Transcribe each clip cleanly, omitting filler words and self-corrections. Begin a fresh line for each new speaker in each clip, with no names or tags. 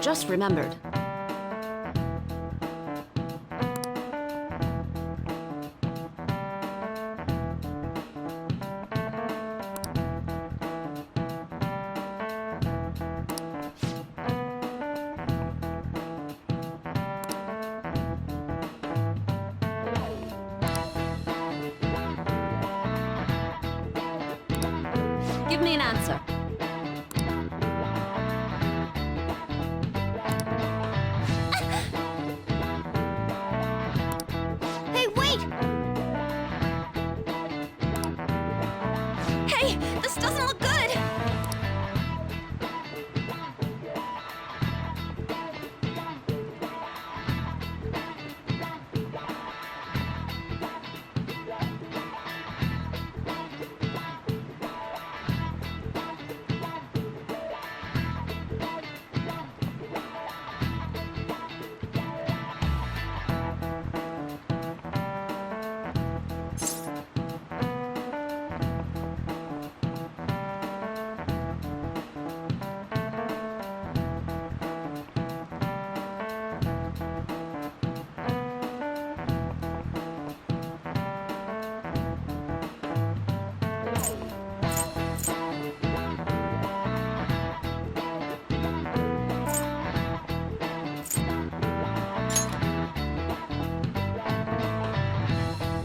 just remembered. Give me an answer.
Hey, wait! Hey, this doesn't look good!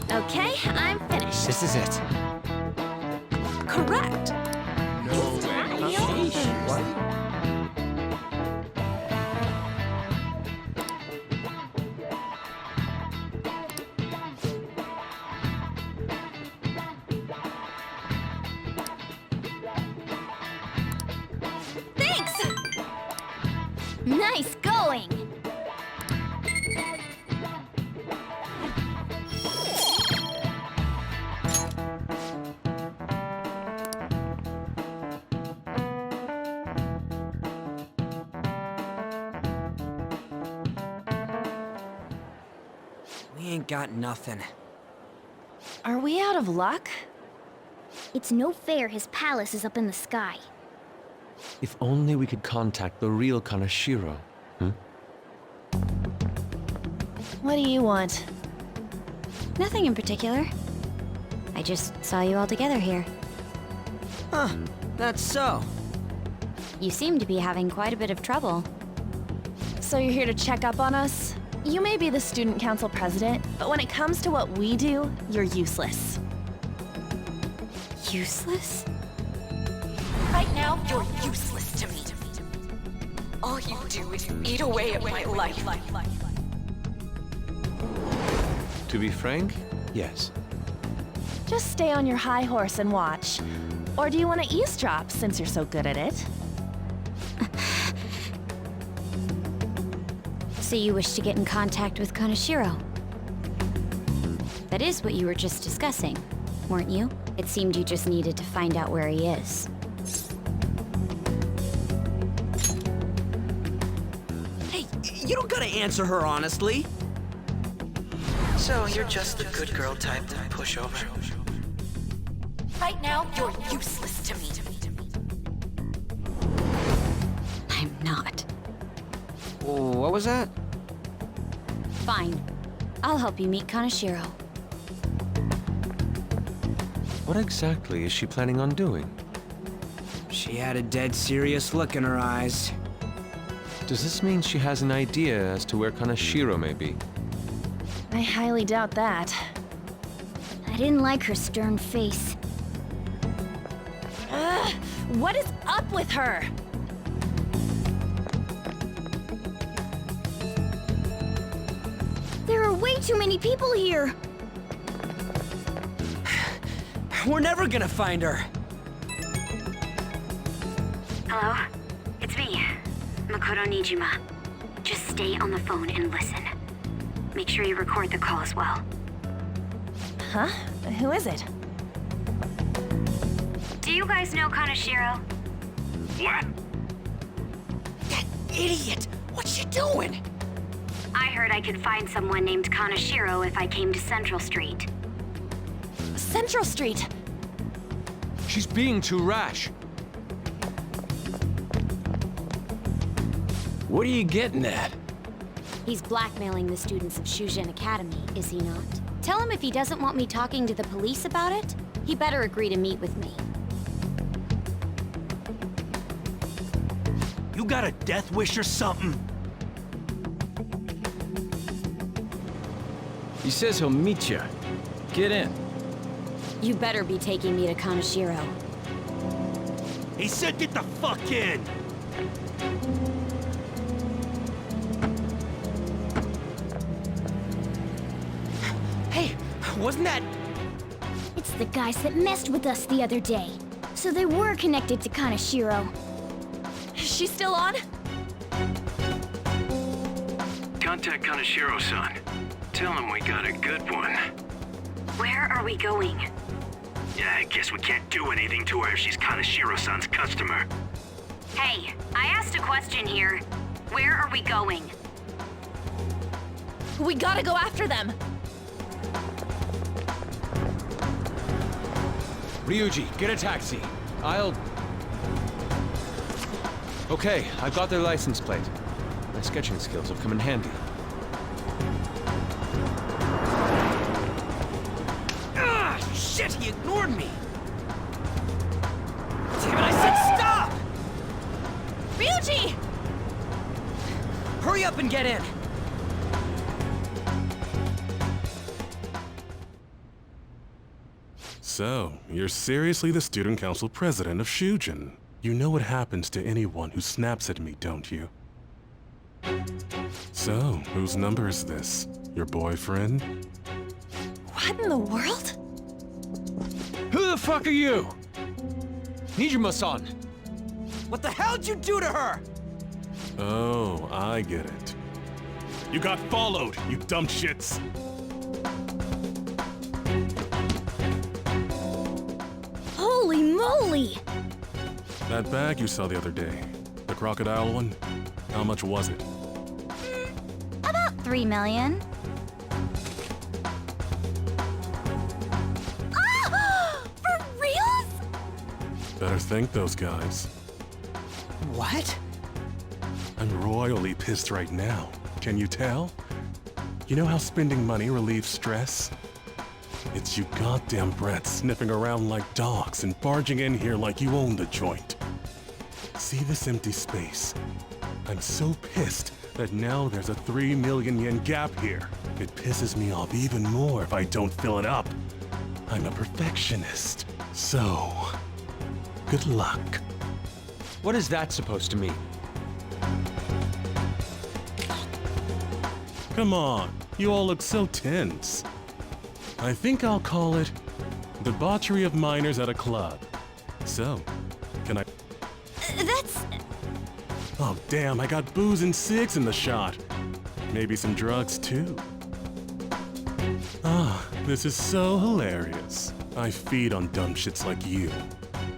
Okay, I'm finished.
This is it.
Correct!
No way. What?
Thanks! Nice going!
We ain't got nothing.
Are we out of luck?
It's no fair his palace is up in the sky.
If only we could contact the real Kanashiro.
What do you want?
Nothing in particular. I just saw you all together here.
Huh, that's so.
You seem to be having quite a bit of trouble.
So you're here to check up on us? You may be the student council president, but when it comes to what we do, you're useless.
Useless?
Right now, you're useless to me. All you do is eat away at my life.
To be frank, yes.
Just stay on your high horse and watch. Or do you want to eavesdrop since you're so good at it?
So you wish to get in contact with Kanashiro? That is what you were just discussing, weren't you? It seemed you just needed to find out where he is.
Hey, you don't gotta answer her honestly.
So you're just the good girl type to push over?
Right now, you're useless to me.
I'm not.
What was that?
Fine. I'll help you meet Kanashiro.
What exactly is she planning on doing?
She had a dead serious look in her eyes.
Does this mean she has an idea as to where Kanashiro may be?
I highly doubt that.
I didn't like her stern face.
Ugh! What is up with her?
There are way too many people here.
We're never gonna find her.
Hello? It's me, Makoto Nijima. Just stay on the phone and listen. Make sure you record the call as well.
Huh? Who is it?
Do you guys know Kanashiro?
What? That idiot! What's she doing?
I heard I could find someone named Kanashiro if I came to Central Street.
Central Street!
She's being too rash.
What are you getting at?
He's blackmailing the students of Shujin Academy, is he not? Tell him if he doesn't want me talking to the police about it, he better agree to meet with me.
You got a death wish or something?
He says he'll meet you. Get in.
You better be taking me to Kaneshiro.
He said get the fuck in!
Hey, wasn't that...
It's the guys that messed with us the other day. So they were connected to Kaneshiro.
Is she still on?
Contact Kaneshiro-san. Tell him we got a good one.
Where are we going?
Yeah, I guess we can't do anything to her if she's Kaneshiro-san's customer.
Hey, I asked a question here. Where are we going?
We gotta go after them.
Ryuji, get a taxi. I'll... Okay, I've got their license plate. My sketching skills have come in handy.
Ah, shit, he ignored me! Damn it, I said stop!
Ryuji!
Hurry up and get in!
So, you're seriously the student council president of Shujin. You know what happens to anyone who snaps at me, don't you? So, whose number is this? Your boyfriend?
What in the world?
Who the fuck are you? Nijima-san!
What the hell'd you do to her?
Oh, I get it. You got followed, you dumb shits!
Holy moly!
That bag you saw the other day, the crocodile one, how much was it?
About 3 million.
For reals?
Better thank those guys.
What?
I'm royally pissed right now. Can you tell? You know how spending money relieves stress? It's you goddamn brats sniffing around like dogs and barging in here like you own the joint. See this empty space? I'm so pissed that now there's a 3 million yen gap here. It pisses me off even more if I don't fill it up. I'm a perfectionist. So, good luck.
What is that supposed to mean?
Come on, you all look so tense. I think I'll call it debauchery of minors at a club. So, can I...
That's...
Oh damn, I got booze and cigs in the shot. Maybe some drugs too. Ah, this is so hilarious. I feed on dumb shits like you.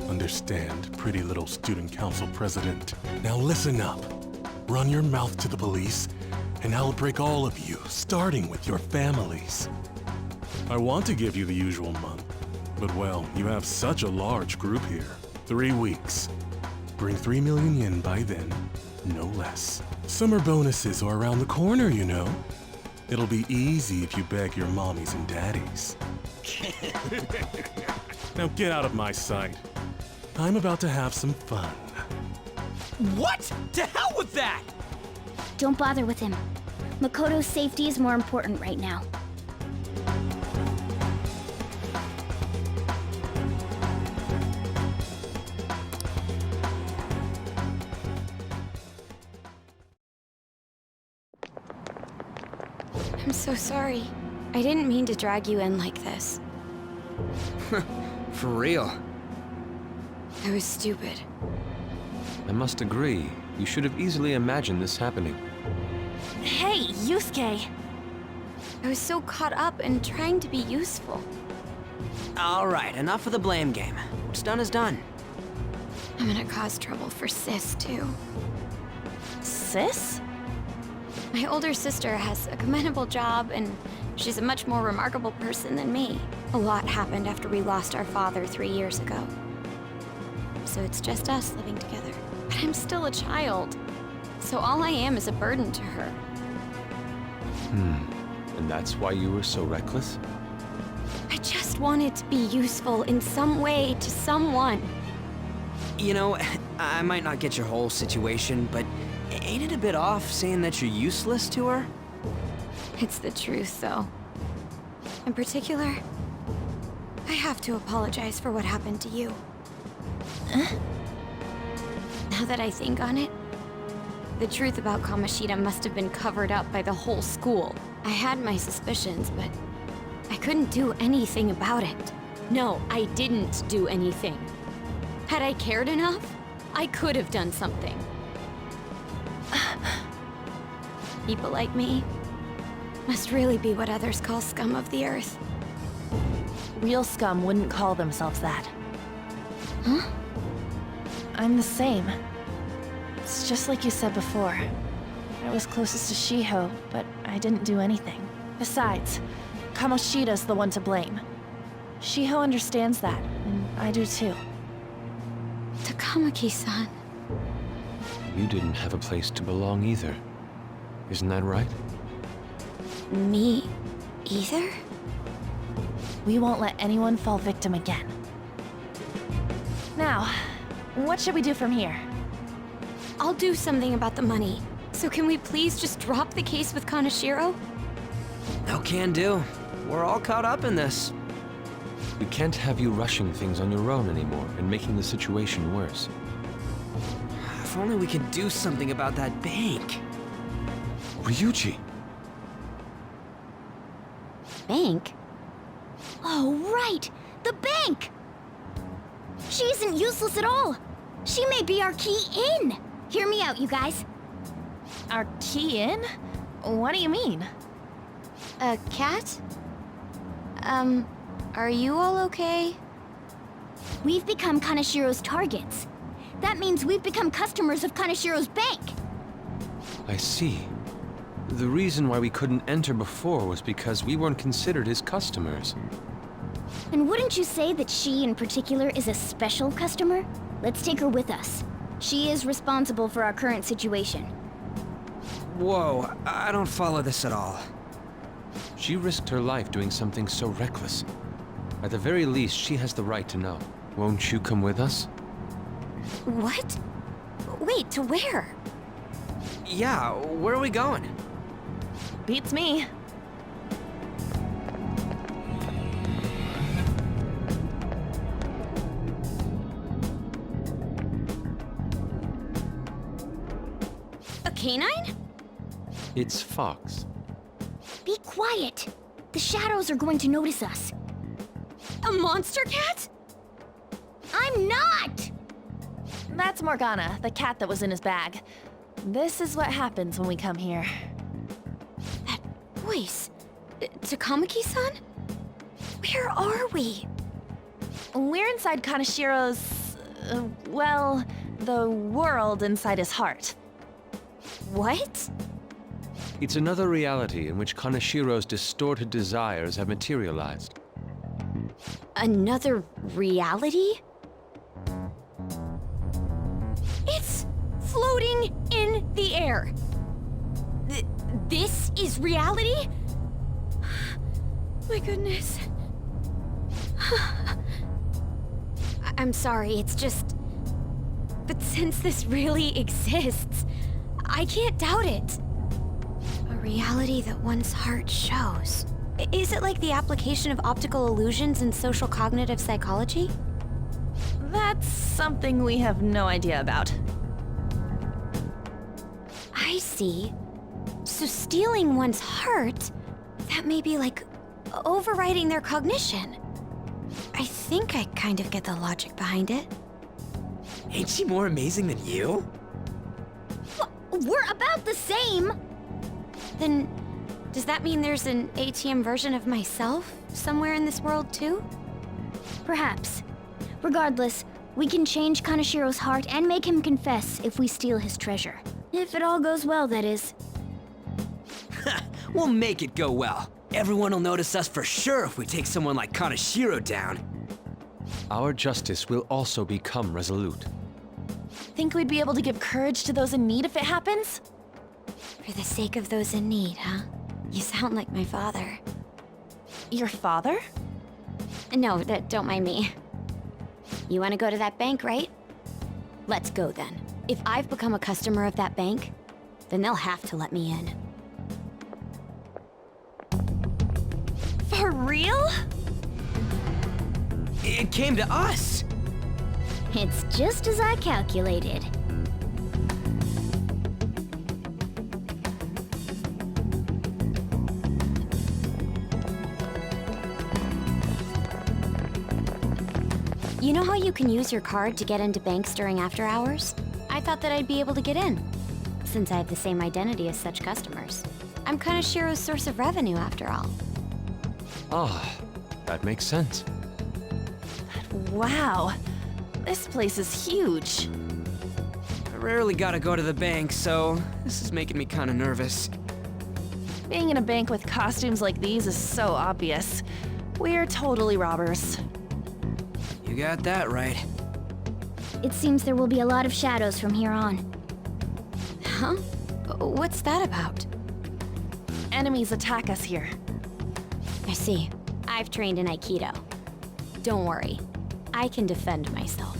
Understand, pretty little student council president. Now listen up. Run your mouth to the police, and I'll break all of you, starting with your families. I want to give you the usual month, but well, you have such a large group here. 3 weeks. Bring 3 million yen by then, no less. Summer bonuses are around the corner, you know. It'll be easy if you beg your mommies and daddies. Now get out of my sight. I'm about to have some fun.
What? To hell with that!
Don't bother with him. Makoto's safety is more important right now.
I'm so sorry. I didn't mean to drag you in like this.
For real.
I was stupid.
I must agree. You should have easily imagined this happening.
Hey, Yusuke.
I was so caught up in trying to be useful.
Alright, enough of the blame game. What's done is done.
I'm gonna cause trouble for Sis, too.
Sis?
My older sister has a commendable job, and she's a much more remarkable person than me. A lot happened after we lost our father 3 years ago. So it's just us living together. But I'm still a child. So all I am is a burden to her.
And that's why you were so reckless?
I just wanted to be useful in some way to someone.
You know, I might not get your whole situation, but ain't it a bit off saying that you're useless to her?
It's the truth, though. In particular, I have to apologize for what happened to you. Now that I think on it, the truth about Kamoshida must have been covered up by the whole school. I had my suspicions, but I couldn't do anything about it. No, I didn't do anything. Had I cared enough, I could have done something. People like me must really be what others call scum of the earth.
Real scum wouldn't call themselves that.
Huh?
I'm the same. It's just like you said before. I was closest to Shiho, but I didn't do anything. Besides, Kamoshida's the one to blame. Shiho understands that, and I do too.
Takamaki-san.
You didn't have a place to belong either. Isn't that right?
Me either?
We won't let anyone fall victim again. Now, what should we do from here?
I'll do something about the money. So can we please just drop the case with Kaneshiro?
No can do. We're all caught up in this.
We can't have you rushing things on your own anymore and making the situation worse.
If only we could do something about that bank.
Ryuji!
Bank?
Oh, right! The bank! She isn't useless at all! She may be our key in! Hear me out, you guys.
Our key in? What do you mean?
A cat? Are you all okay?
We've become Kaneshiro's targets. That means we've become customers of Kaneshiro's bank.
I see. The reason why we couldn't enter before was because we weren't considered his customers.
And wouldn't you say that she in particular is a special customer? Let's take her with us. She is responsible for our current situation.
Whoa, I don't follow this at all.
She risked her life doing something so reckless. At the very least, she has the right to know. Won't you come with us?
What? Wait, to where?
Yeah, where are we going?
Beats me.
A canine?
It's Fox.
Be quiet. The shadows are going to notice us.
A monster cat?
I'm not!
That's Morgana, the cat that was in his bag. This is what happens when we come here.
That voice. Takamaki-san? Where are we?
We're inside Kaneshiro's... well, the world inside his heart.
What?
It's another reality in which Kaneshiro's distorted desires have materialized.
Another reality? It's floating in the air. This is reality? My goodness. I'm sorry, it's just... But since this really exists, I can't doubt it. A reality that one's heart shows. Is it like the application of optical illusions in social cognitive psychology?
That's something we have no idea about.
I see. So stealing one's heart, that may be like overriding their cognition. I think I kind of get the logic behind it.
Ain't she more amazing than you?
We're about the same!
Then, does that mean there's an ATM version of myself somewhere in this world too?
Perhaps. Regardless, we can change Kaneshiro's heart and make him confess if we steal his treasure. If it all goes well, that is.
We'll make it go well. Everyone will notice us for sure if we take someone like Kaneshiro down.
Our justice will also become resolute.
Think we'd be able to give courage to those in need if it happens?
For the sake of those in need, huh? You sound like my father.
Your father?
No, don't mind me. You want to go to that bank, right? Let's go then. If I've become a customer of that bank, then they'll have to let me in.
For real?
It came to us!
It's just as I calculated.
You know how you can use your card to get into banks during after hours? I thought that I'd be able to get in, since I have the same identity as such customers. I'm Kanashiro's source of revenue, after all.
Ah, that makes sense.
Wow. This place is huge.
I rarely gotta go to the bank, so this is making me kinda nervous.
Being in a bank with costumes like these is so obvious. We're totally robbers.
You got that right.
It seems there will be a lot of shadows from here on.
Huh? What's that about?
Enemies attack us here.
I see. I've trained in Aikido. Don't worry. I can defend myself.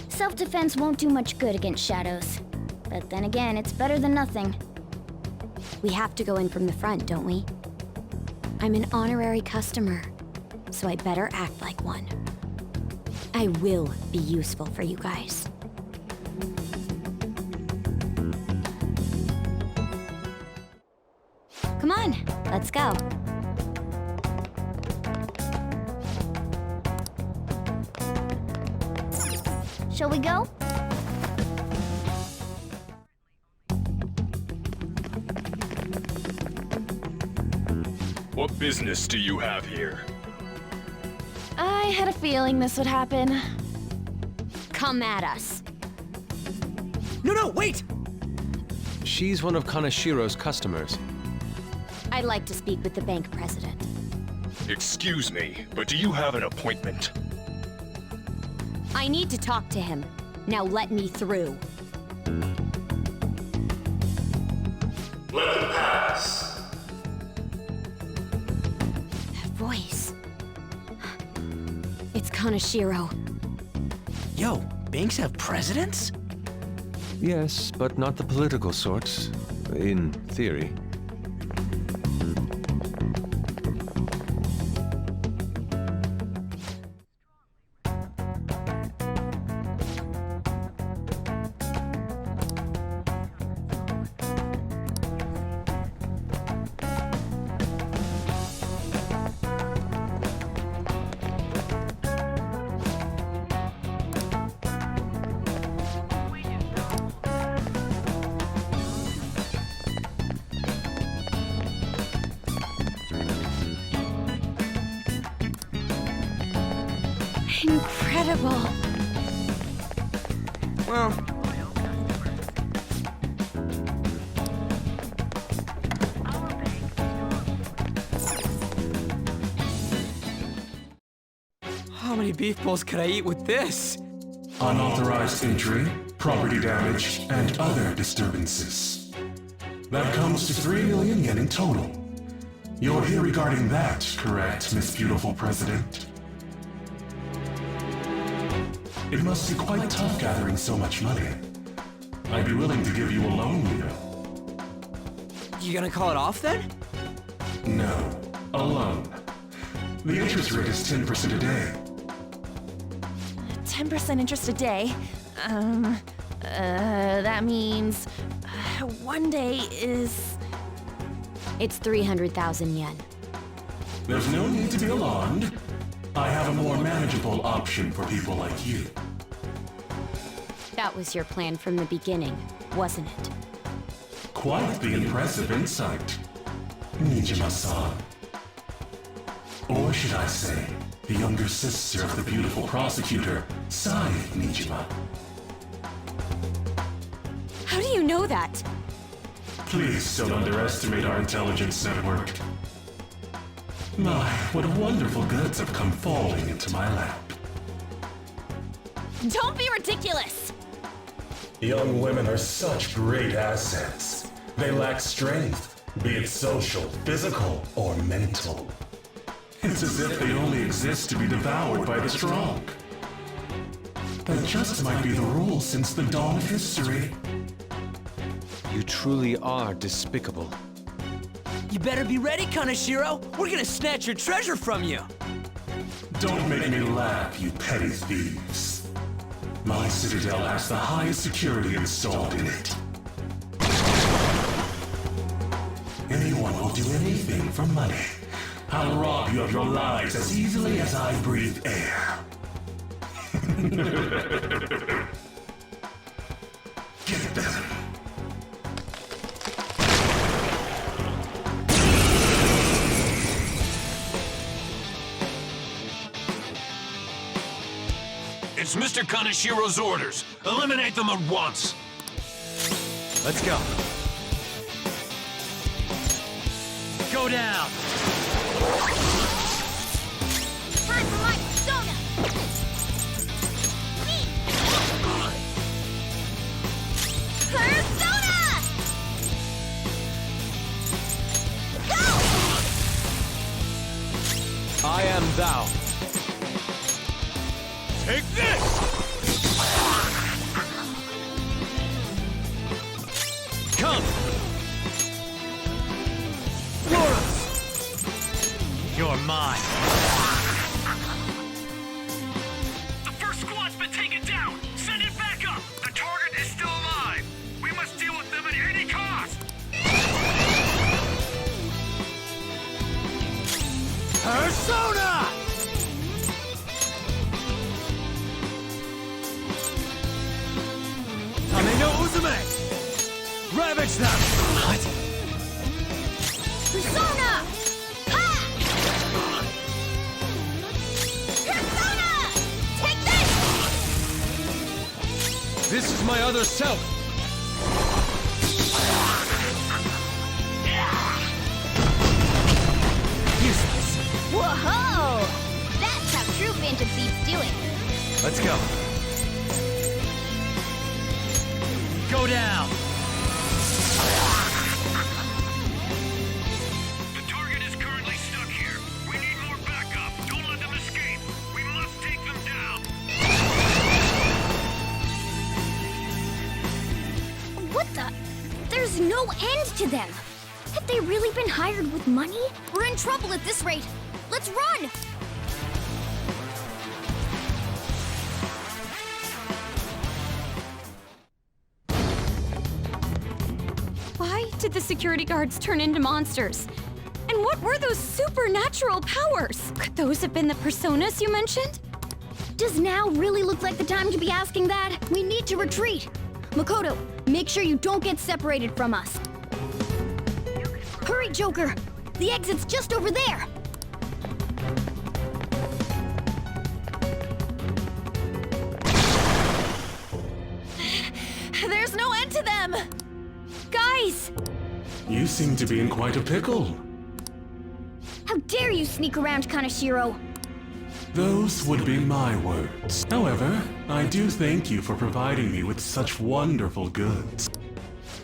Self-defense won't do much good against shadows. But then again, it's better than nothing.
We have to go in from the front, don't we? I'm an honorary customer, so I better act like one. I will be useful for you guys. Come on, let's go.
Shall we go?
What business do you have here?
I had a feeling this would happen.
Come at us.
No, wait!
She's one of Kanashiro's customers.
I'd like to speak with the bank president.
Excuse me, but do you have an appointment?
I need to talk to him. Now let me through.
Let them pass.
That voice. It's Kanashiro.
Yo, banks have presidents?
Yes, but not the political sorts, in theory.
Incredible.
Well... how many beef bowls could I eat with this?
Unauthorized entry, property damage, and other disturbances. That comes to 3 million yen in total. You're here regarding that, correct, Miss Beautiful President? It must be quite tough gathering so much money. I'd be willing to give you a loan, you know.
You gonna call it off then?
No, a loan. The interest rate is 10% a day.
10% interest a day. That means... one day is...
It's 300,000 yen.
There's no need to be alarmed. I have a more manageable option for people like you.
That was your plan from the beginning, wasn't it?
Quite the impressive insight, Nijima-san. Or should I say, the younger sister of the beautiful prosecutor, Sai Nijima.
How do you know that?
Please don't underestimate our intelligence network. My, what wonderful goods have come falling into my lap.
Don't be ridiculous!
Young women are such great assets. They lack strength, be it social, physical, or mental. It's as if they only exist to be devoured by the strong. That just might be the rule since the dawn of history.
You truly are despicable.
You better be ready, Kaneshiro. We're gonna snatch your treasure from you.
Don't make me laugh, you petty thieves. My citadel has the highest security installed in it. Anyone will do anything for money. I'll rob you of your lives as easily as I breathe air. Get them.
It's Mr. Kaneshiro's orders. Eliminate them at once.
Let's go. Go down!
Time for my persona! Me! Persona! Go!
I am thou.
Take this!
Come! You're mine.
The first squad's been taken down! Send it back up! The target is still alive! We must deal with them at any cost!
Persona! Tame no Uzume! Ravage them! What?
Persona! Ha! Persona! Take this!
This is my other self.
Useless.
Whoa! That's how true Phantom Thieves do it.
Let's go. Go down!
The target is currently stuck here. We need more backup. Don't let them escape. We must take them down.
What the? There's no end to them. Have they really been hired with money? We're in trouble at this rate. Let's run!
Why did the security guards turn into monsters? And what were those supernatural powers? Could those have been the personas you mentioned?
Does now really look like the time to be asking that? We need to retreat. Makoto, make sure you don't get separated from us. Hurry, Joker! The exit's just over there!
There's no end to them!
Guys!
You seem to be in quite a pickle.
How dare you sneak around, Kaneshiro?
Those would be my words. However, I do thank you for providing me with such wonderful goods.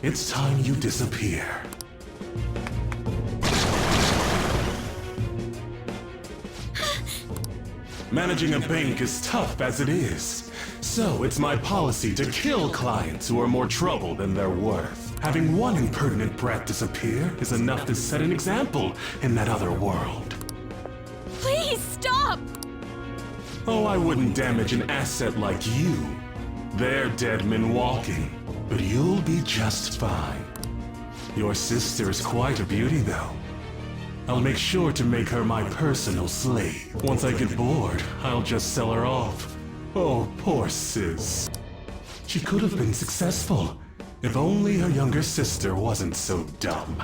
It's time you disappear. Managing a bank is tough as it is, so it's my policy to kill clients who are more trouble than they're worth. Having one impertinent brat disappear is enough to set an example in that other world.
Please stop!
Oh, I wouldn't damage an asset like you. They're dead men walking, but you'll be just fine. Your sister is quite a beauty, though. I'll make sure to make her my personal slave. Once I get bored, I'll just sell her off. Oh, poor sis. She could have been successful, if only her younger sister wasn't so dumb.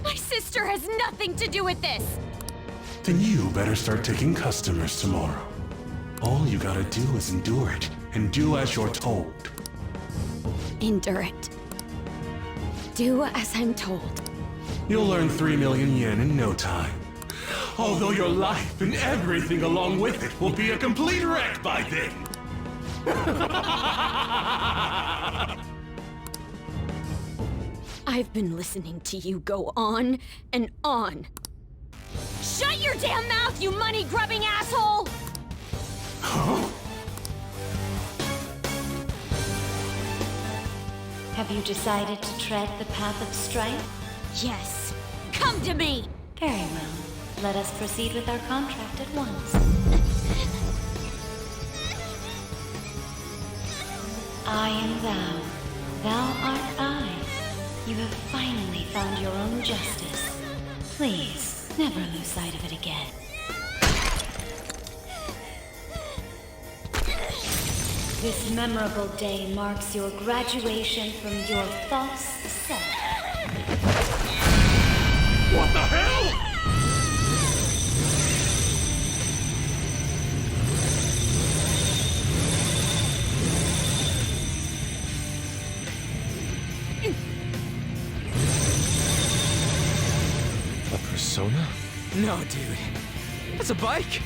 My sister has nothing to do with this!
Then you better start taking customers tomorrow. All you gotta do is endure it, and do as you're told.
Endure it. Do as I'm told.
You'll earn 3 million yen in no time. Although your life and everything along with it will be a complete wreck by then.
I've been listening to you go on and on. Shut your damn mouth, you money-grubbing asshole!
Have you decided to tread the path of strife?
Yes. Come to me!
Very well. Let us proceed with our contract at once. I am thou. Thou art I. You have finally found your own justice. Please, never lose sight of it again. This memorable day marks your graduation from your false self.
What the hell?
A persona?
No, dude. That's a bike.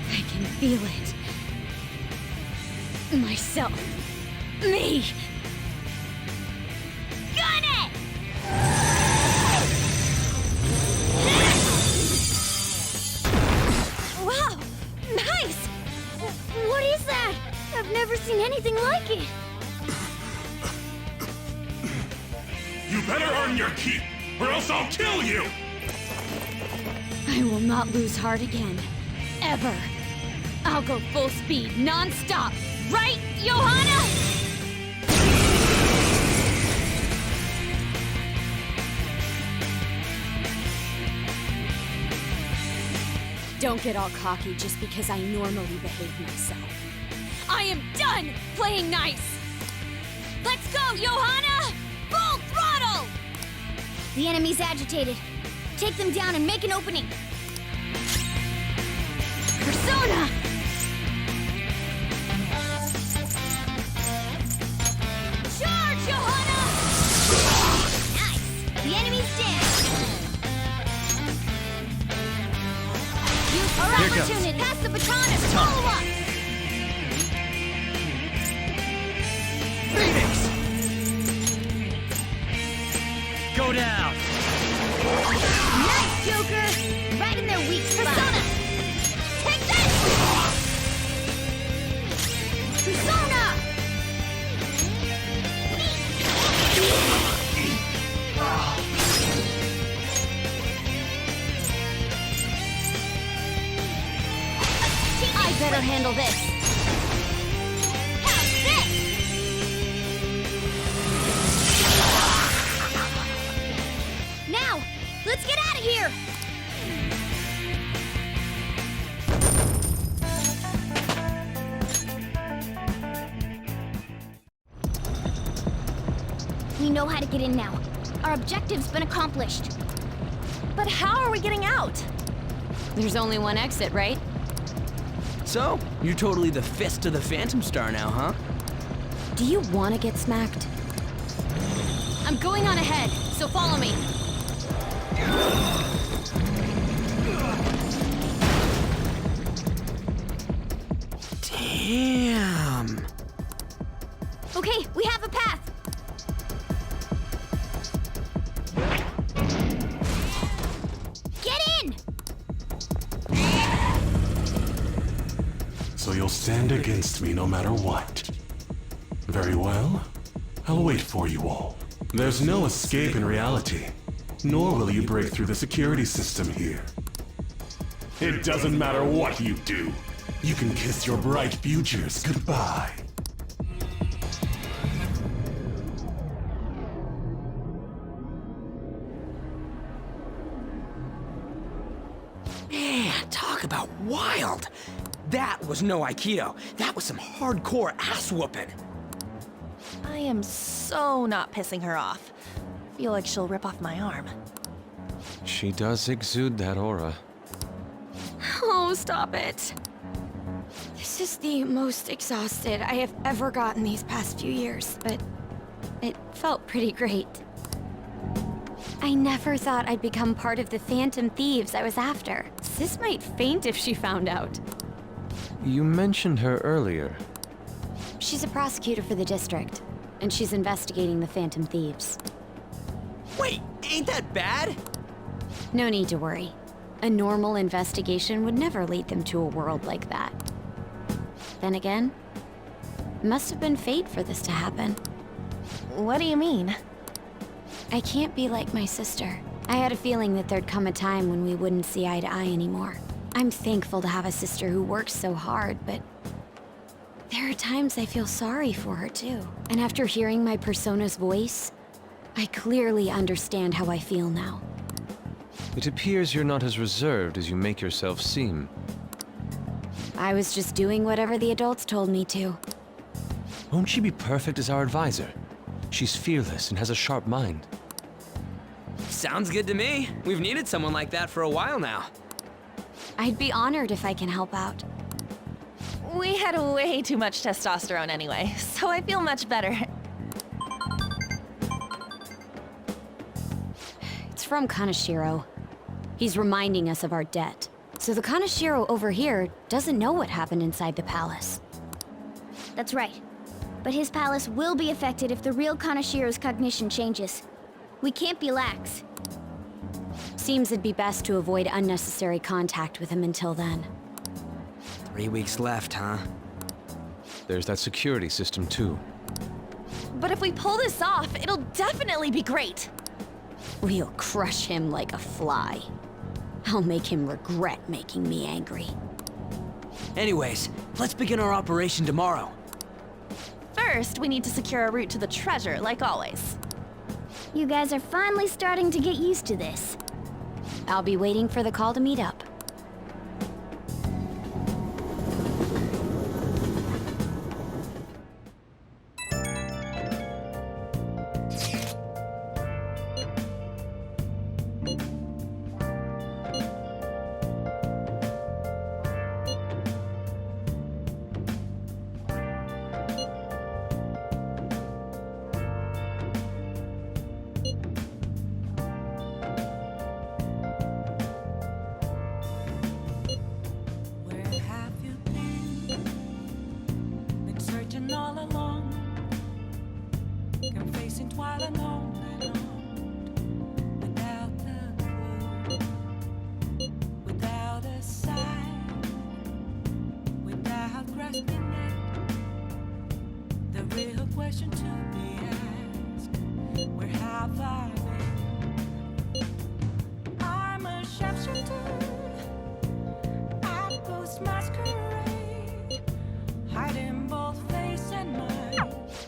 I can feel it. Myself. Me! Got it!
Wow! Nice! What is that? I've never seen anything like it.
You better earn your keep, or else I'll kill you!
I will not lose heart again. Ever. I'll go full speed, non-stop. Right, Johanna? Don't get all cocky just because I normally behave myself. I am done playing nice! Let's go, Johanna! Full throttle!
The enemy's agitated. Take them down and make an opening.
Persona! Charge, Johanna!
Nice! The enemy's dead. Use our opportunity. Pass the baton and follow up.
Phoenix! Go down!
Nice, Joker! Right in their weak spot. Persona! Take this! Persona!
I better handle this.
How's this? Now, let's get out of here! We know how to get in now. Our objective's been accomplished.
But how are we getting out?
There's only one exit, right?
So, you're totally the fist of the Phantom Star now, huh?
Do you want to get smacked? I'm going on ahead, so follow me.
Damn.
Okay, we have a path. Get in!
So you'll stand against me no matter what. Very well. I'll wait for you all. There's no escape in reality, nor will you break through the security system here. It doesn't matter what you do. You can kiss your bright futures goodbye.
Man, talk about wild. That was no Aikido. That was some hardcore ass whooping.
I am so not pissing her off. Feel like she'll rip off my arm.
She does exude that aura.
Oh, stop it. This is the most exhausted I have ever gotten these past few years, but it felt pretty great. I never thought I'd become part of the Phantom Thieves I was after. Sis might faint if she found out.
You mentioned her earlier.
She's a prosecutor for the district, and she's investigating the Phantom Thieves.
Wait, ain't that bad?
No need to worry. A normal investigation would never lead them to a world like that. Then again, it must have been fate for this to happen.
What do you mean?
I can't be like my sister. I had a feeling that there'd come a time when we wouldn't see eye to eye anymore. I'm thankful to have a sister who works so hard, but there are times I feel sorry for her too. And after hearing my persona's voice, I clearly understand how I feel now.
It appears you're not as reserved as you make yourself seem.
I was just doing whatever the adults told me to.
Won't she be perfect as our advisor? She's fearless and has a sharp mind.
Sounds good to me. We've needed someone like that for a while now.
I'd be honored if I can help out.
We had way too much testosterone anyway, so I feel much better.
It's from Kaneshiro. He's reminding us of our debt. So the Kaneshiro over here doesn't know what happened inside the palace.
That's right. But his palace will be affected if the real Kaneshiro's cognition changes. We can't be lax.
Seems it'd be best to avoid unnecessary contact with him until then.
3 weeks left, huh?
There's that security system too.
But if we pull this off, it'll definitely be great.
We'll crush him like a fly. I'll make him regret making me angry.
Anyways, let's begin our operation tomorrow.
First, we need to secure a route to the treasure, like always.
You guys are finally starting to get used to this.
I'll be waiting for the call to meet up.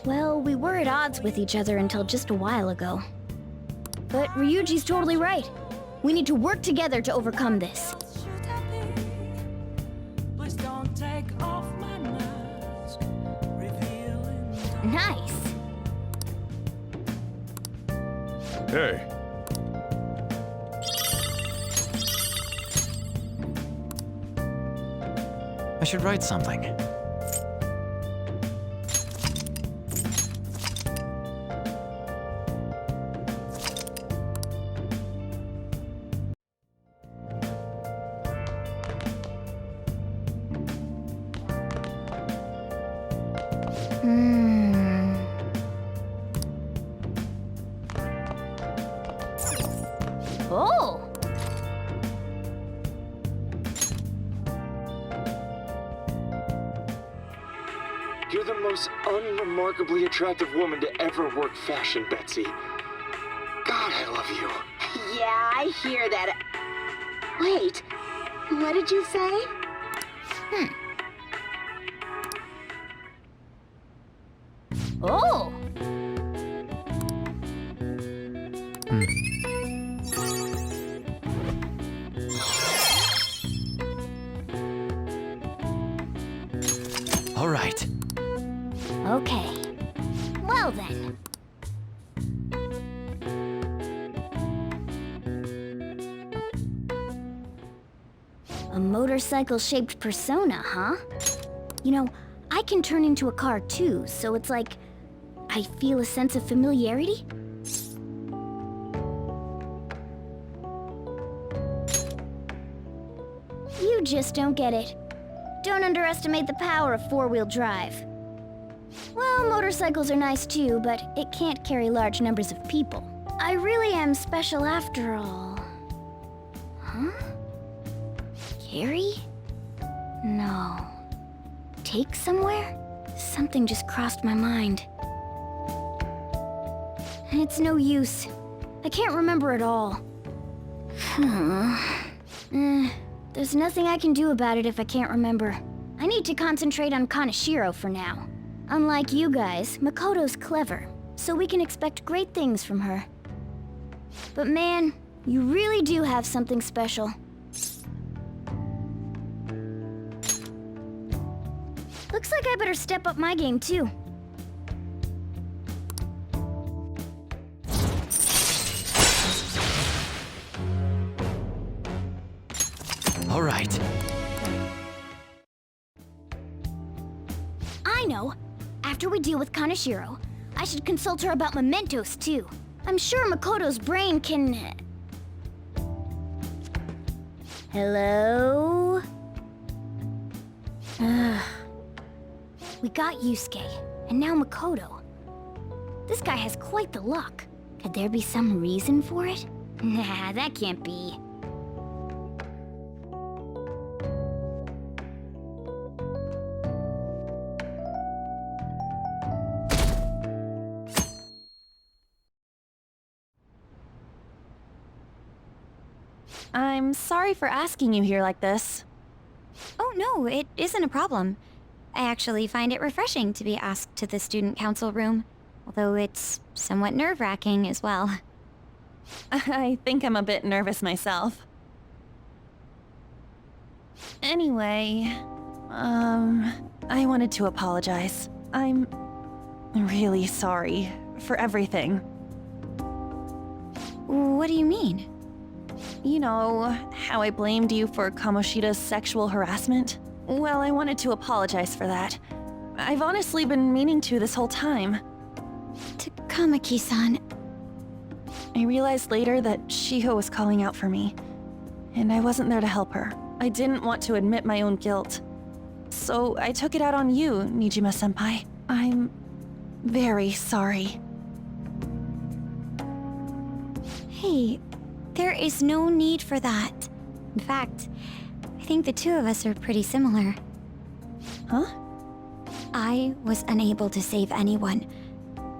Well, we were at odds with each other until just a while ago. But Ryuji's totally right. We need to work together to overcome this. Nice.
Hey.
I should write something.
Oh!
You're the most unremarkably attractive woman to ever work fashion, Betsy. God, I love you.
Yeah, I hear that. Wait, what did you say?
Oh!
All right.
Okay. Well then. A motorcycle-shaped persona, huh? You know, I can turn into a car too, so it's like I feel a sense of familiarity. You just don't get it. Don't underestimate the power of four-wheel drive. Well, motorcycles are nice too, but it can't carry large numbers of people. I really am special after all. Huh? Carry? No. Take somewhere? Something just crossed my mind. It's no use. I can't remember it all. There's nothing I can do about it if I can't remember. I need to concentrate on Kaneshiro for now. Unlike you guys, Makoto's clever, so we can expect great things from her. But man, you really do have something special. Looks like I better step up my game too.
All right.
I know. After we deal with Kaneshiro, I should consult her about mementos too. I'm sure Makoto's brain can... Hello? We got Yusuke, and now Makoto. This guy has quite the luck. Could there be some reason for it? Nah, that can't be.
I'm sorry for asking you here like this.
Oh no, it isn't a problem. I actually find it refreshing to be asked to the student council room, although it's somewhat nerve-wracking as well.
I think I'm a bit nervous myself. Anyway, I wanted to apologize. I'm really sorry for everything.
What do you mean?
You know, how I blamed you for Kamoshida's sexual harassment? Well, I wanted to apologize for that. I've honestly been meaning to this whole time.
Takamaki-san.
I realized later that Shiho was calling out for me, and I wasn't there to help her. I didn't want to admit my own guilt. So I took it out on you, Nijima-senpai. I'm very sorry.
Hey, there is no need for that. In fact, I think the two of us are pretty similar.
Huh?
I was unable to save anyone.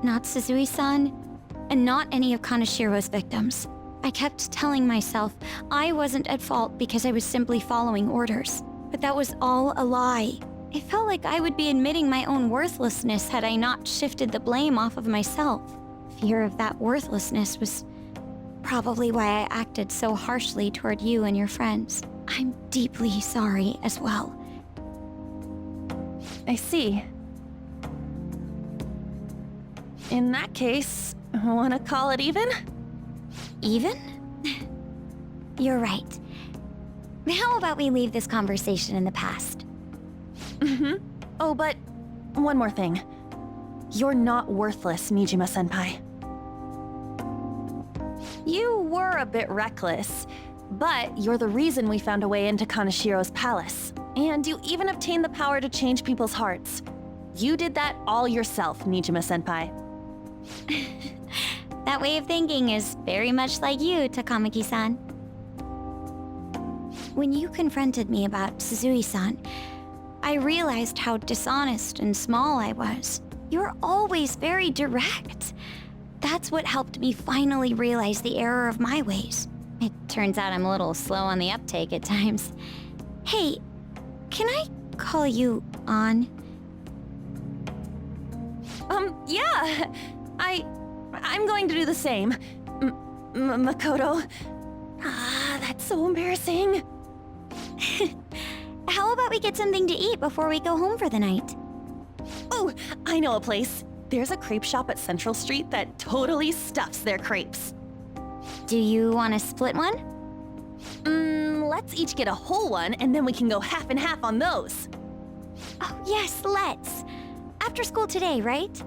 Not Suzui-san, and not any of Kaneshiro's victims. I kept telling myself I wasn't at fault because I was simply following orders. But that was all a lie. It felt like I would be admitting my own worthlessness had I not shifted the blame off of myself. Fear of that worthlessness was probably why I acted so harshly toward you and your friends. I'm deeply sorry as well.
I see. In that case, wanna call it even?
Even? You're right. How about we leave this conversation in the past?
Oh, but one more thing. You're not worthless, Nijima-senpai. You were a bit reckless, but you're the reason we found a way into Kaneshiro's palace. And you even obtained the power to change people's hearts. You did that all yourself, Nijima-senpai.
That way of thinking is very much like you, Takamaki-san. When you confronted me about Suzui-san, I realized how dishonest and small I was. You're always very direct. That's what helped me finally realize the error of my ways. It turns out I'm a little slow on the uptake at times. Hey, can I call you on?
Yeah. I'm going to do the same. Makoto. Ah, that's so embarrassing.
How about we get something to eat before we go home for the night?
Oh, I know a place. There's a crepe shop at Central Street that totally stuffs their crepes.
Do you want to split one?
Let's each get a whole one, and then we can go half and half on those.
Oh, yes, let's. After school today, right?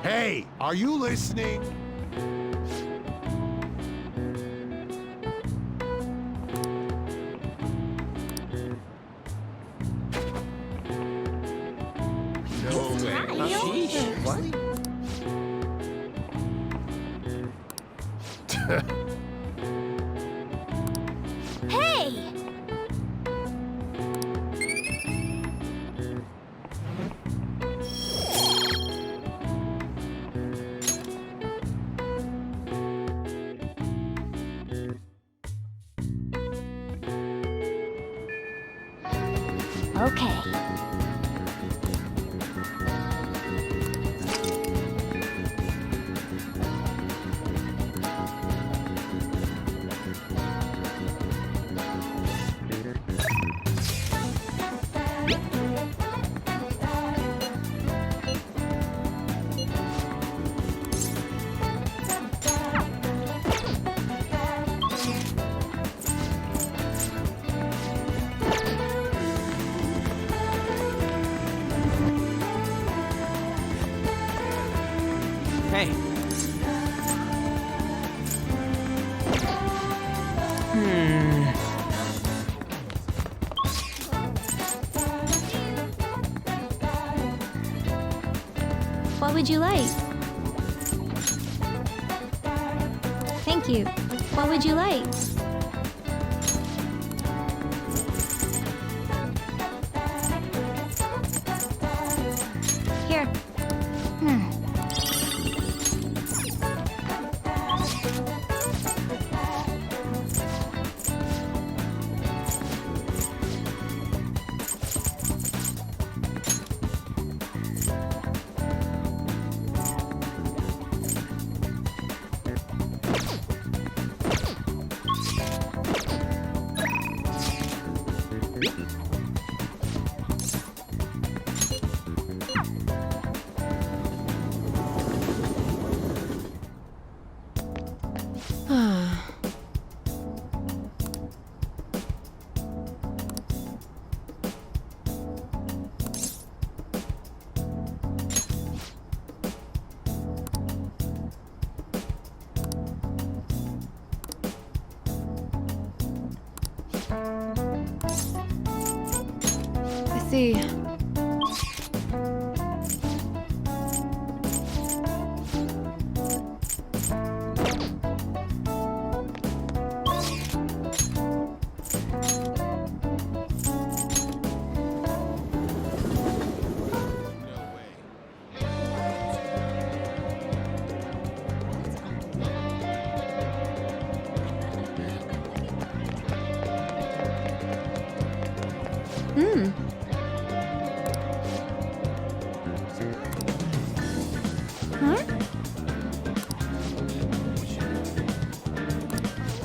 Hey, are you listening? No way.
What?
Hey! Okay.
Hey.
What would you like? Thank you. What would you like? Here.
I see.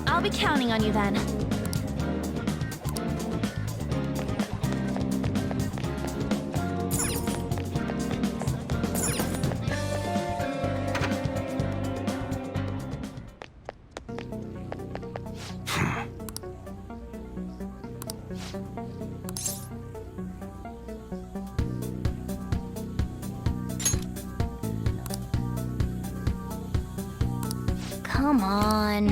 I'll be counting on you then.
Come on.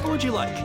What would you like?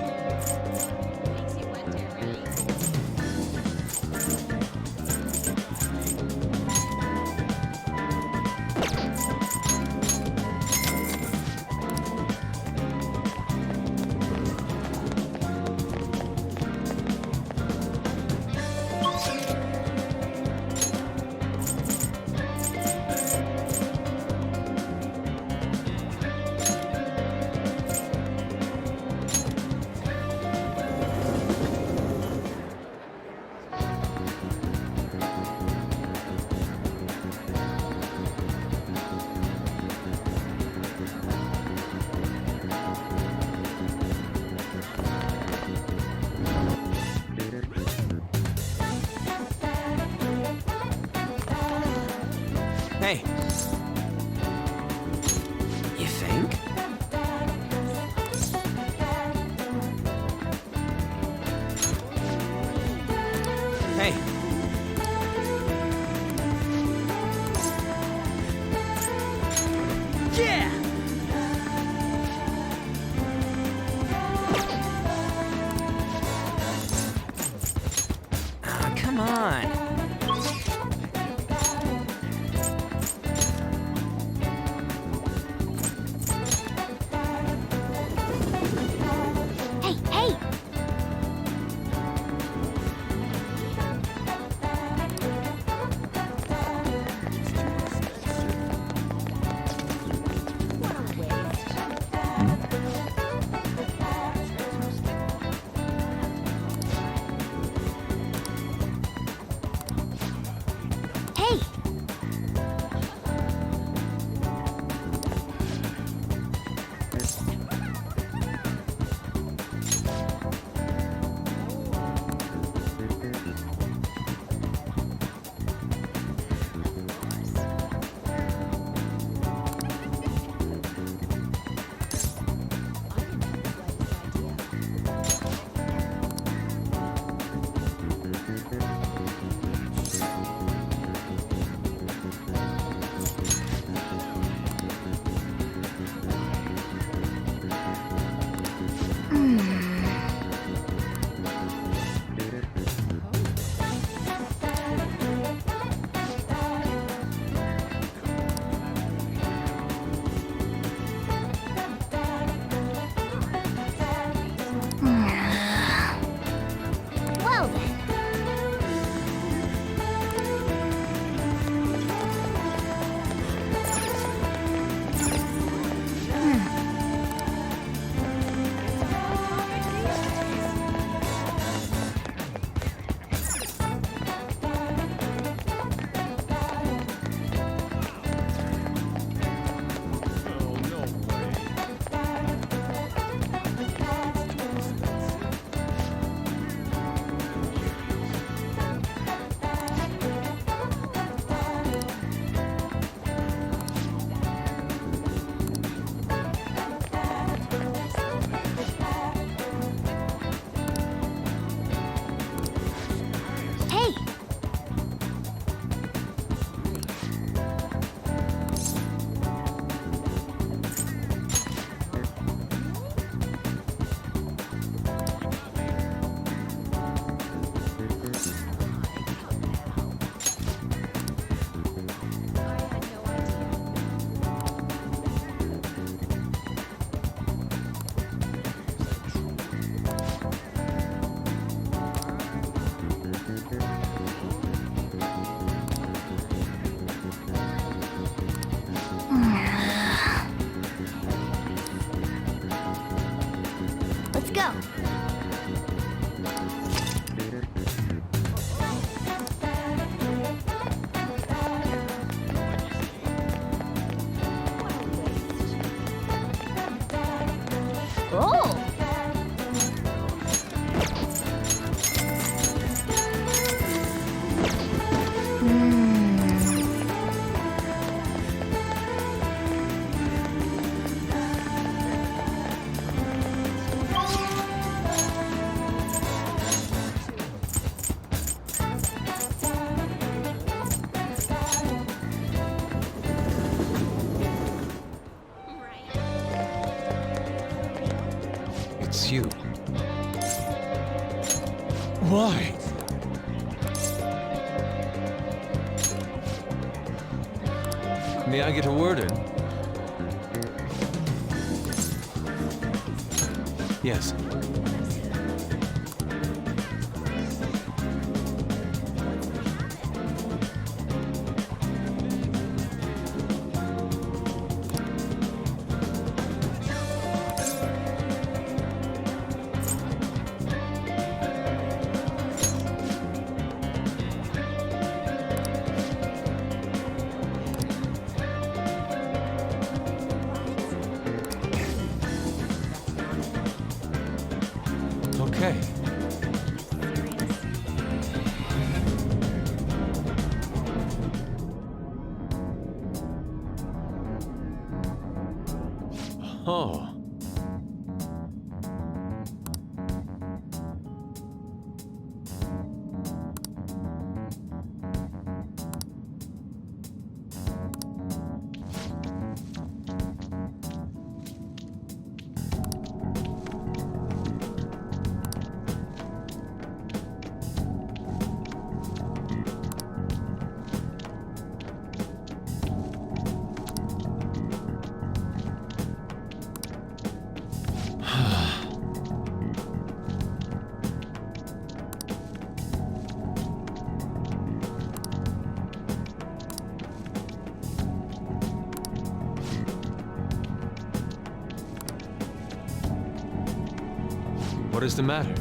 Hey. You think? Hey. Yeah! Ah, come on.
Hey, hey! Hey! Well then. Hey! Let's go. Oh!
It's you. Why? May I get a word in? Yes. Oh. What is the matter?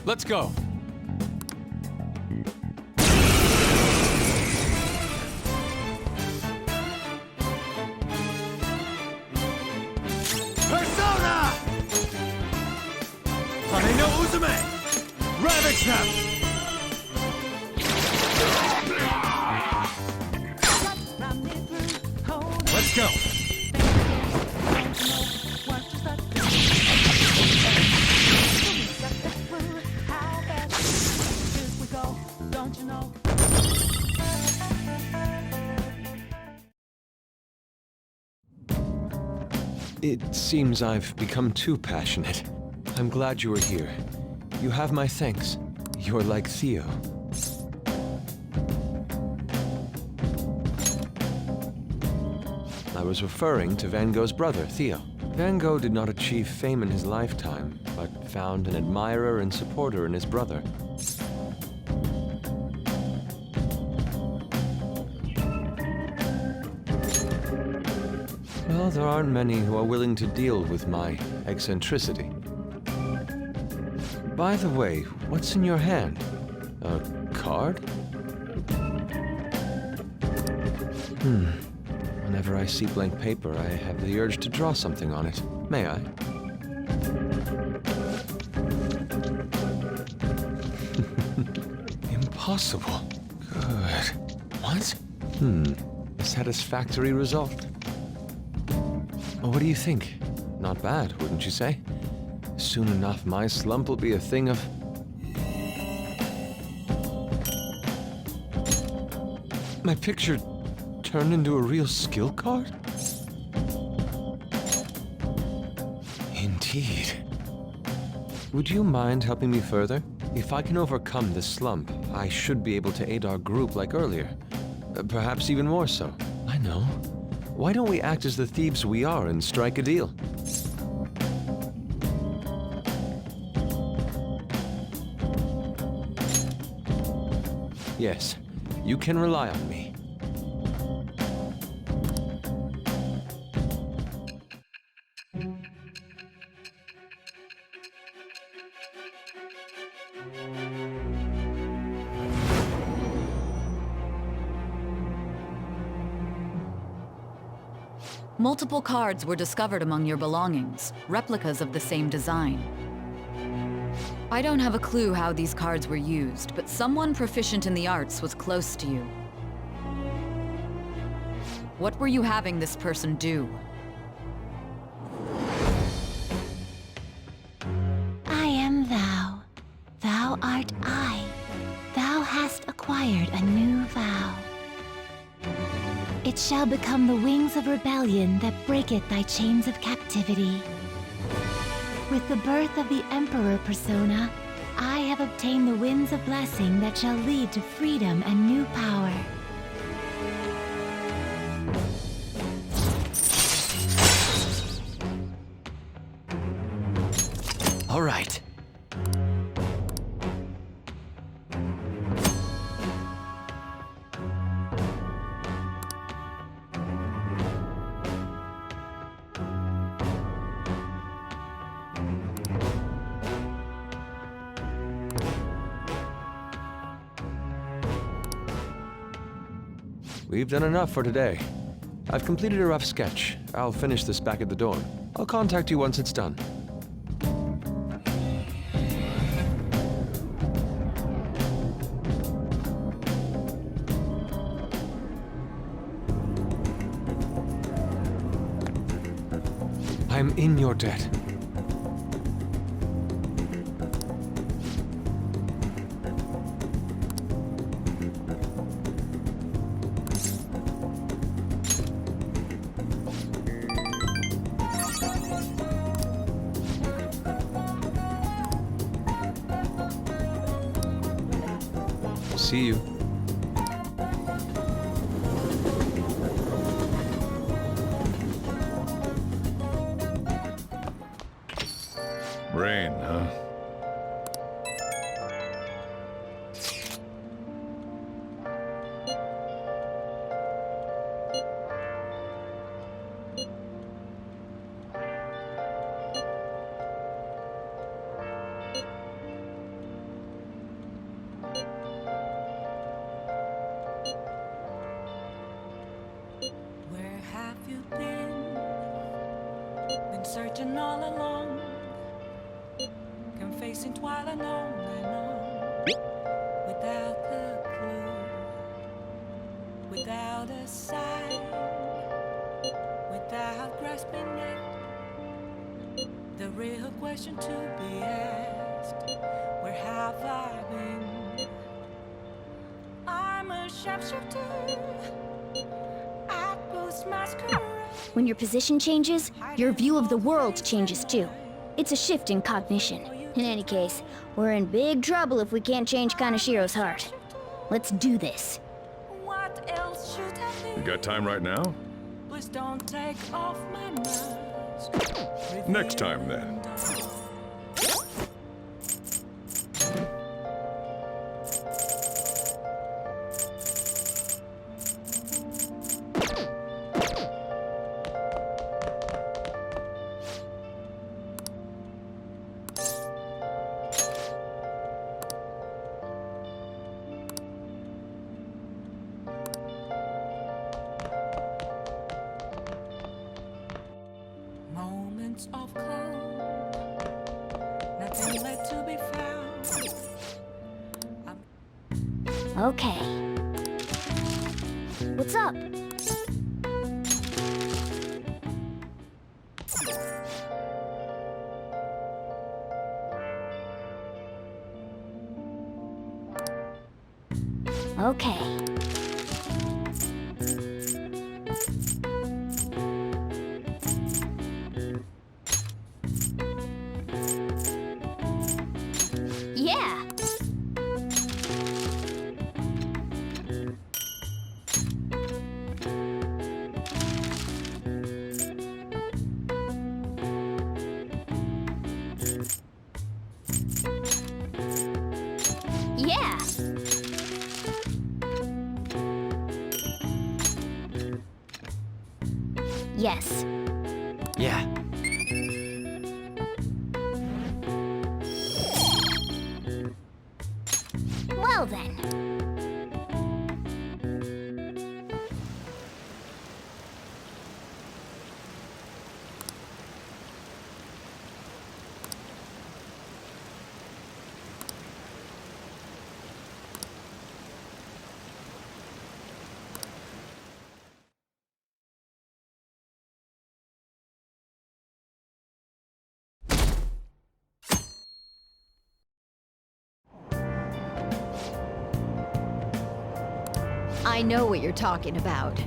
Let's go.
Persona! Kane no Uzume! Ravage them! Let's go!
It seems I've become too passionate. I'm glad you were here. You have my thanks. You're like Theo. I was referring to Van Gogh's brother, Theo. Van Gogh did not achieve fame in his lifetime, but found an admirer and supporter in his brother. Well, there aren't many who are willing to deal with my eccentricity. By the way, what's in your hand? A card? Whenever I see blank paper, I have the urge to draw something on it. May I? Impossible. Good. What? A satisfactory result. What do you think? Not bad, wouldn't you say? Soon enough, my slump will be a thing of... My picture turned into a real skill card? Indeed. Would you mind helping me further? If I can overcome this slump, I should be able to aid our group like earlier. Perhaps even more so. I know. Why don't we act as the thieves we are and strike a deal? Yes, you can rely on me.
Multiple cards were discovered among your belongings, replicas of the same design. I don't have a clue how these cards were used, but someone proficient in the arts was close to you. What were you having this person do?
I am thou. Thou art I. Thou hast acquired a new vow. It shall become the wings of rebellion that breaketh thy chains of captivity. With the birth of the Emperor persona, I have obtained the winds of blessing that shall lead to freedom and new power.
All right.
We've done enough for today. I've completed a rough sketch. I'll finish this back at the dorm. I'll contact you once it's done. I'm in your debt. See you.
Rain, huh?
Where have you been? Been searching all along, confessing while alone and on, without the clue, without a sign, without grasping it. The real question to be asked: where have I been? I'm a sharpshooter.
When your position changes, your view of the world changes too. It's a shift in cognition. In any case, we're in big trouble if we can't change Kanashiro's heart. Let's do this.
What else should I be?
You got time right now?
Please don't take off my mask.
Next time, then.
Moments of calm, nothing left to be found.
Okay. What's up? Okay. Yeah. Yeah. Yes.
Yeah.
Well then.
I know what you're talking about.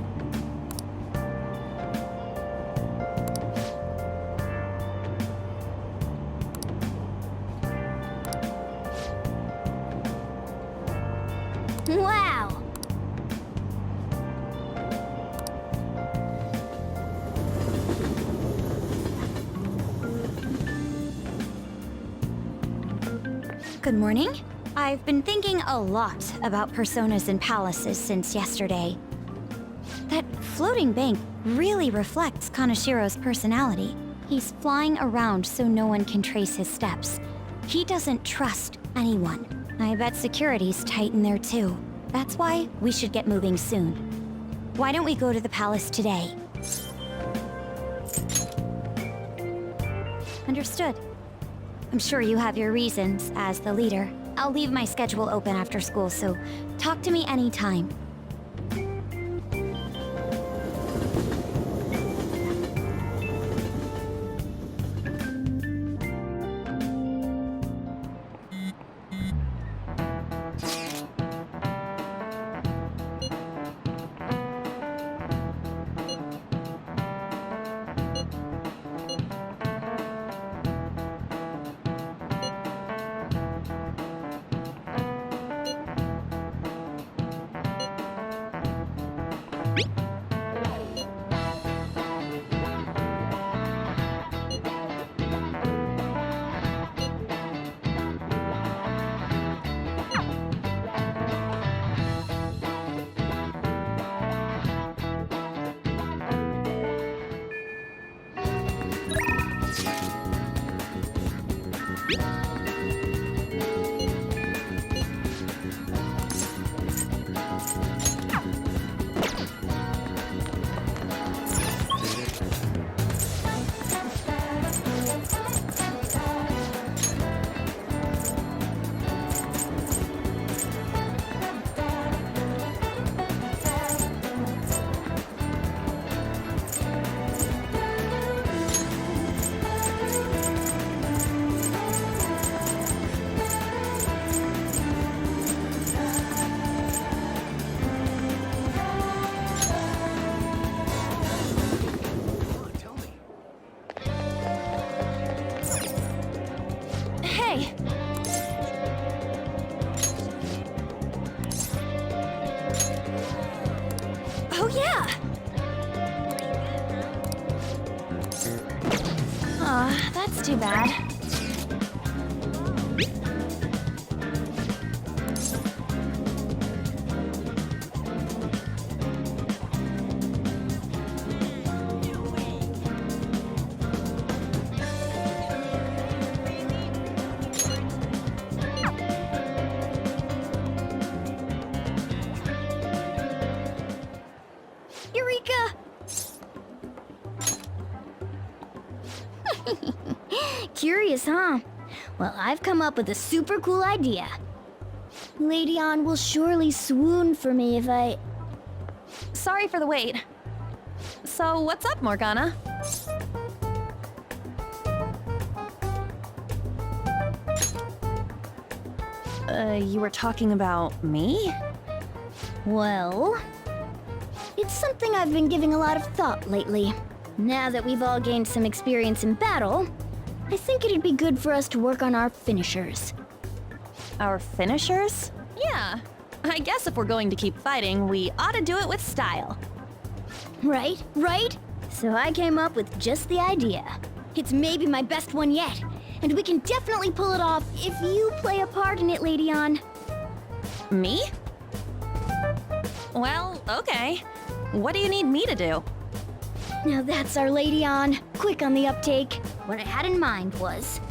Wow!
Good morning. I've been thinking a lot about personas and palaces since yesterday. That floating bank really reflects Kanashiro's personality. He's flying around so no one can trace his steps. He doesn't trust anyone. I bet security's tight in there too. That's why we should get moving soon. Why don't we go to the palace today? Understood. I'm sure you have your reasons as the leader. I'll leave my schedule open after school, so talk to me anytime.
Hey! Oh yeah! Aw, that's too bad.
Eureka! Curious, huh? Well, I've come up with a super cool idea. Lady Ann will surely swoon for me if I...
Sorry for the wait. So, what's up, Morgana? You were talking about me?
Well... It's something I've been giving a lot of thought lately. Now that we've all gained some experience in battle, I think it'd be good for us to work on our finishers.
Our finishers? Yeah. I guess if we're going to keep fighting, we ought to do it with style.
Right, right? So I came up with just the idea. It's maybe my best one yet, and we can definitely pull it off if you play a part in it, Lady Ann.
Me? Well, okay. What do you need me to do?
Now that's our Lady Ann. Quick on the uptake. What I had in mind was...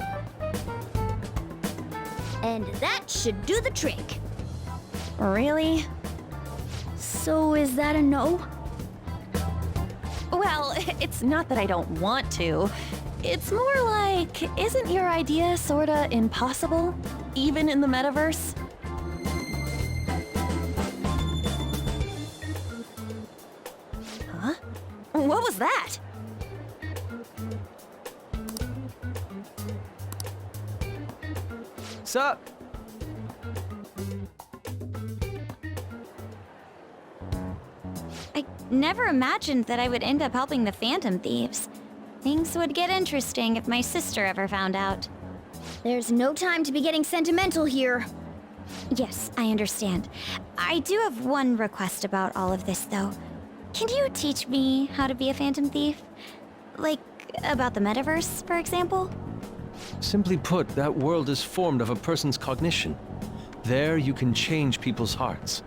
And that should do the trick.
Really?
So is that a no?
Well, it's not that I don't want to. It's more like, isn't your idea sorta impossible? Even in the metaverse? Huh? What was that?
Sup?
I never imagined that I would end up helping the Phantom Thieves. Things would get interesting if my sister ever found out.
There's no time to be getting sentimental here.
Yes, I understand. I do have one request about all of this, though. Can you teach me how to be a Phantom Thief? Like, about the metaverse, for example?
Simply put, that world is formed of a person's cognition. There you can change people's hearts.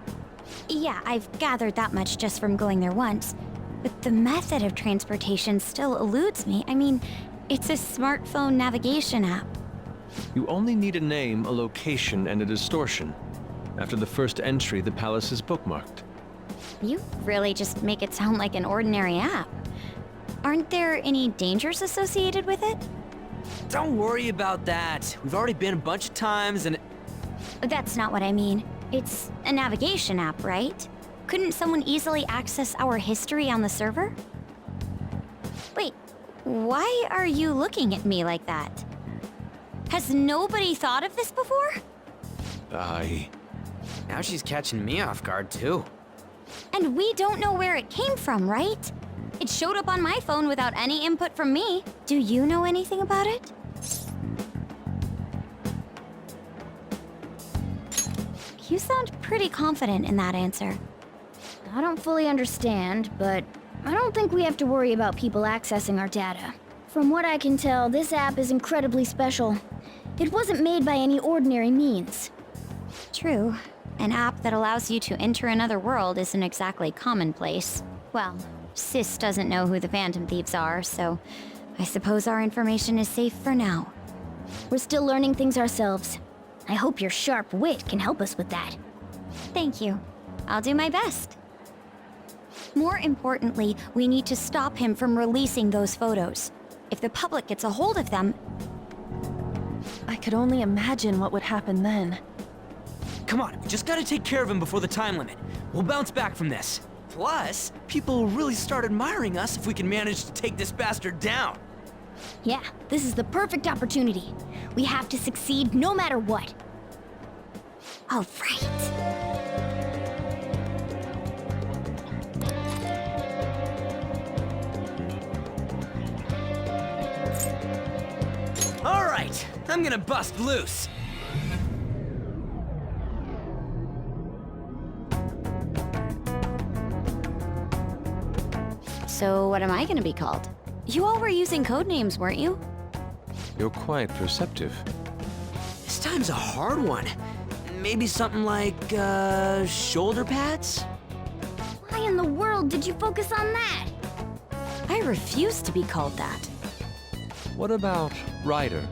Yeah, I've gathered that much just from going there once. But the method of transportation still eludes me. I mean, it's a smartphone navigation app.
You only need a name, a location, and a distortion. After the first entry, the palace is bookmarked.
You really just make it sound like an ordinary app. Aren't there any dangers associated with it?
Don't worry about that. We've already been a bunch of times and...
That's not what I mean. It's a navigation app, right? Couldn't someone easily access our history on the server? Wait, why are you looking at me like that? Has nobody thought of this before?
Now she's catching me off guard, too.
And we don't know where it came from, right? It showed up on my phone without any input from me. Do you know anything about it? You sound pretty confident in that answer.
I don't fully understand, but I don't think we have to worry about people accessing our data. From what I can tell, this app is incredibly special. It wasn't made by any ordinary means.
True. An app that allows you to enter another world isn't exactly commonplace. Well, Sis doesn't know who the Phantom Thieves are, so I suppose our information is safe for now.
We're still learning things ourselves. I hope your sharp wit can help us with that.
Thank you. I'll do my best. More importantly, we need to stop him from releasing those photos. If the public gets a hold of them...
I could only imagine what would happen then.
Come on, we just gotta take care of him before the time limit. We'll bounce back from this. Plus, people will really start admiring us if we can manage to take this bastard down.
Yeah, this is the perfect opportunity. We have to succeed no matter what.
All right.
All right, I'm gonna bust loose.
So what am I gonna be called? You all were using code names, weren't you?
You're quite perceptive.
This time's a hard one. Maybe something like, shoulder pads?
Why in the world did you focus on that?
I refuse to be called that.
What about Ryder?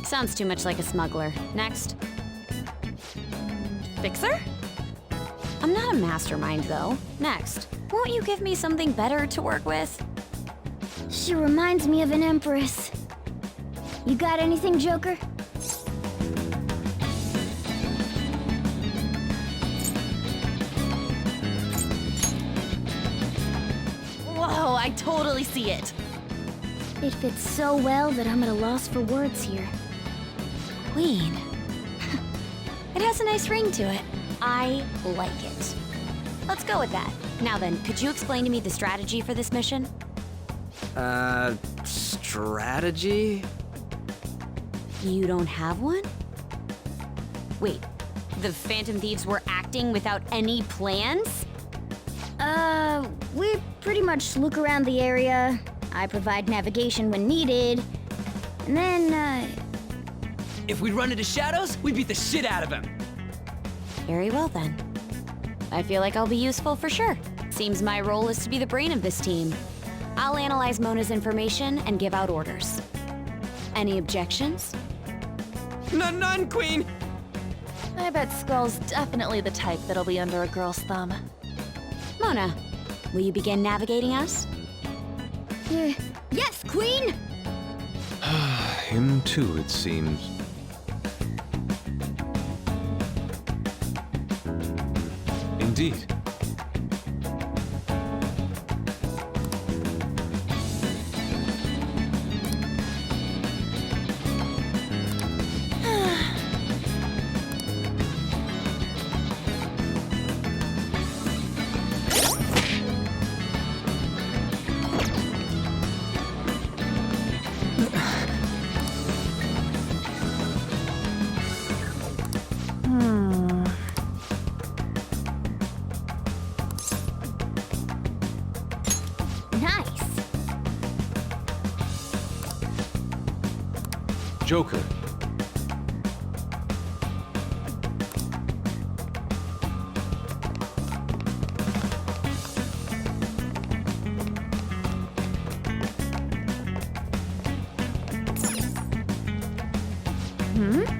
Sounds too much like a smuggler. Next. Fixer? I'm not a mastermind, though. Next. Won't you give me something better to work with?
She reminds me of an empress. You got anything, Joker?
Whoa, I totally see it.
It fits so well that I'm at a loss for words here.
Queen. It has a nice ring to it. I like it. Let's go with that. Now then, could you explain to me the strategy for this mission?
Strategy?
You don't have one? Wait, the Phantom Thieves were acting without any plans?
We pretty much look around the area. I provide navigation when needed. And then,
If we run into Shadows, we beat the shit out of him.
Very well then. I feel like I'll be useful for sure. Seems my role is to be the brain of this team. I'll analyze Mona's information and give out orders. Any objections?
None, Queen!
I bet Skull's definitely the type that'll be under a girl's thumb.
Mona, will you begin navigating us?
Yes, Queen!
Him too, it seems. Indeed.
Nice.
Joker.
Hmm?